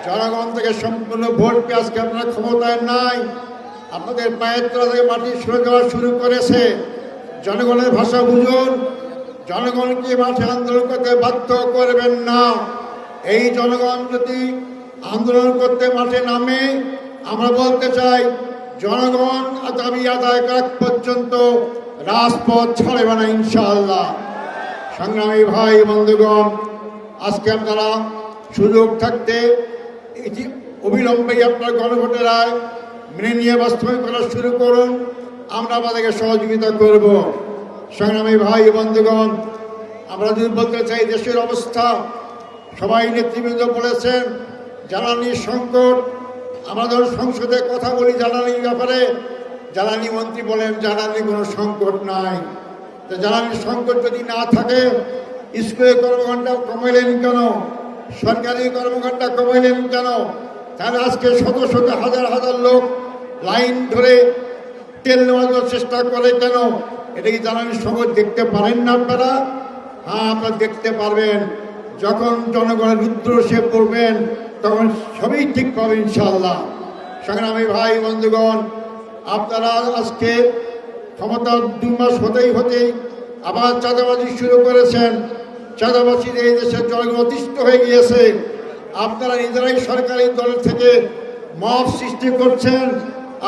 জনগণ থেকে সম্পূর্ণ ভোট পেয়ে আজকে আপনারা ক্ষমতায় নাই। আপনাদের পায়ের তলা থেকে মাটি সরে যাওয়া শুরু করেছে। জনগণের ভাষা বুঝুন, জনগণকে মাঠে আন্দোলন করতে বাধ্য করবেন না। এই জনগণ যদি আন্দোলন করতে মাঠে নামে, আমরা বলতে চাই জনগণ দাবি আদায় করা পর্যন্ত রাজপথ ছাড়বে না ইনশাআল্লাহ। সংগ্রামী ভাই বন্ধুগণ, আজকে আপনারা সুযোগ থাকতে অবিলম্বেই আপনার গণভোটের রায় মেনে নিয়ে বাস্তবায়ন করা শুরু করুন। আমরা আপনাদেরকে সহযোগিতা করব। সংগ্রামী ভাই বন্ধুগণ, আমরা যদি বলতে চাই দেশের অবস্থা, সবাই নেতৃবৃন্দ বলেছেন জ্বালানি সংকট। আমরা যখন সংসদে কথা বলি জ্বালানির ব্যাপারে, জ্বালানি মন্ত্রী বলেন জ্বালানি কোনো সংকট নাই। তো জ্বালানির সংকট যদি না থাকে, স্কুলের কর্মঘণ্টা কমাইলেন কেন? সরকারি কর্মঘণ্টা কমাইলেন কেন? তাহলে আজকে শত শত হাজার হাজার লোক লাইন ধরে তেল নেওয়ার চেষ্টা করে কেন? এটা কি জ্বালানির সংকট দেখতে পারেন না আপনারা? হ্যাঁ, আপনারা দেখতে পারবেন। যখন জনগণের রুদ্রসে পড়বেন তখন সবই ঠিক পাবেন ইনশাআল্লাহ। সংগ্রামী ভাই বন্ধুগণ, আপনারা আজকে ক্ষমতা 2 মাস হতেই আবার চাঁদাবাজি শুরু করেছেন। চাঁদাবাজির এই দেশের জনগণ অতিষ্ঠ হয়ে গিয়েছে। আপনারা নিজেরাই সরকারি দল থেকে মব সৃষ্টি করছেন,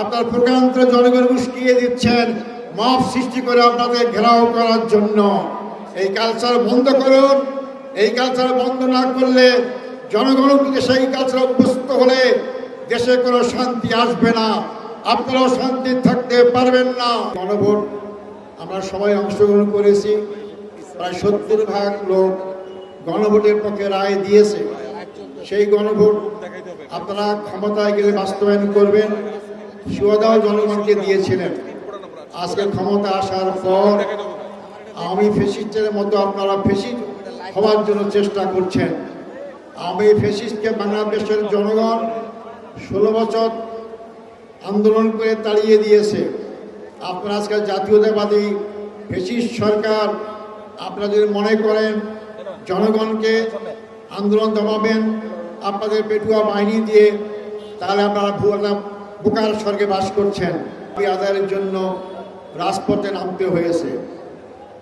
আপনার প্রকারান্তরে জনগণ উস্কিয়ে দিচ্ছেন মব সৃষ্টি করে আপনাদের ঘেরাও করার জন্য। এই কালচার বন্ধ করুন। এই কালচার বন্ধ না করলে জনগণ সেই কালচার অভ্যস্ত হলে দেশে কোনো শান্তি আসবে না, আপনারাও শান্তি থাকতে পারবেন না। গণভোট আমরা সবাই অংশগ্রহণ করেছি। প্রায় 70% লোক গণভোটের পক্ষে রায় দিয়েছে। সেই গণভোট আপনারা ক্ষমতায় গেলে বাস্তবায়ন করবেন। সুবিধাও জনগণকে দিয়েছিলেন। আজকে ক্ষমতা আসার পর আওয়ামী ফ্যাসিস্টের মতো আপনারা ফ্যাসিস্ট হওয়ার জন্য চেষ্টা করছেন। আওয়ামী ফ্যাসিস্টকে বাংলাদেশের জনগণ 16 বছর আন্দোলন করে তাড়িয়ে দিয়েছে। আপনারা আজকাল জাতীয়তাবাদী ফ্যাসিস্ট সরকার, আপনারা যদি মনে করেন জনগণকে আন্দোলন দমাবেন আপনাদের পেটুয়া বাহিনী দিয়ে, তাহলে আপনারা বোকার স্বর্গে বাস করছেন। আদায়ের জন্য রাজপথে নামতে হয়েছে।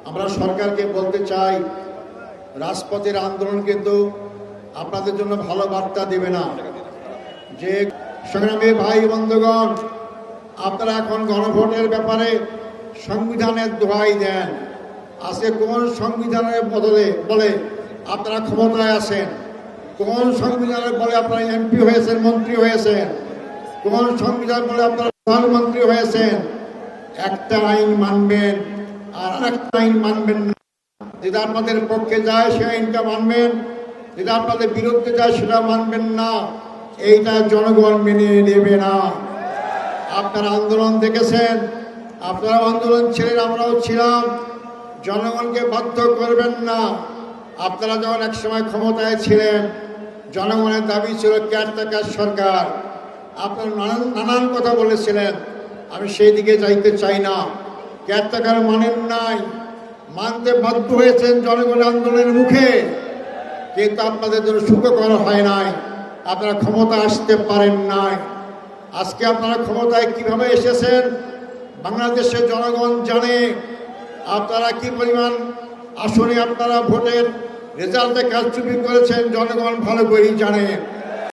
আমরা সরকারকে বলতে চাই, রাজপথের আন্দোলন কিন্তু আপনাদের জন্য ভালো বার্তা দেবে না। যে সংগ্রামী ভাই বন্ধুগণ, আপনারা এখন গণভোটের ব্যাপারে সংবিধানের দোহাই দেন। আজকে কোন সংবিধানের বলে আপনারা ক্ষমতায় আছেন? কোন সংবিধানের বলে আপনারা এমপি হয়েছেন, মন্ত্রী হয়েছেন? কোন সংবিধান বলে আপনারা প্রধানমন্ত্রী হয়েছেন? একটা আইন মানবেন আর আরেকটা আইন মানবেন না। যেটা আপনাদের পক্ষে যায় সে আইনটা মানবেন, যেটা আপনাদের বিরুদ্ধে যায় সেটা মানবেন না। এইটা জনগণ মেনে নেবে না। আপনারা আন্দোলন দেখেছেন, আপনারা আন্দোলন ছিলেন, আমরাও ছিলাম। জনগণকে বাধ্য করবেন না। আপনারা যখন একসময় ক্ষমতায় ছিলেন, জনগণের দাবি ছিল কেয়ারটেকার সরকার। আপনারা নানান কথা বলেছিলেন, আমি সেই দিকে যাইতে চাই না। কেয়ারটেকার মানেন নাই, মানতে বাধ্য হয়েছেন জনগণের আন্দোলনের মুখে, কিন্তু আপনাদের জন্য সুখকর হয় নাই। আপনারা ক্ষমতা আসতে পারেন নাই। আজকে আপনারা ক্ষমতায় কিভাবে এসেছেন বাংলাদেশের জনগণ জানে। আপনারা কি পরিমাণ আসনে আপনারা ভোটের রেজাল্টে কারচুপি করেছেন জনগণ ভালো করেই জানে।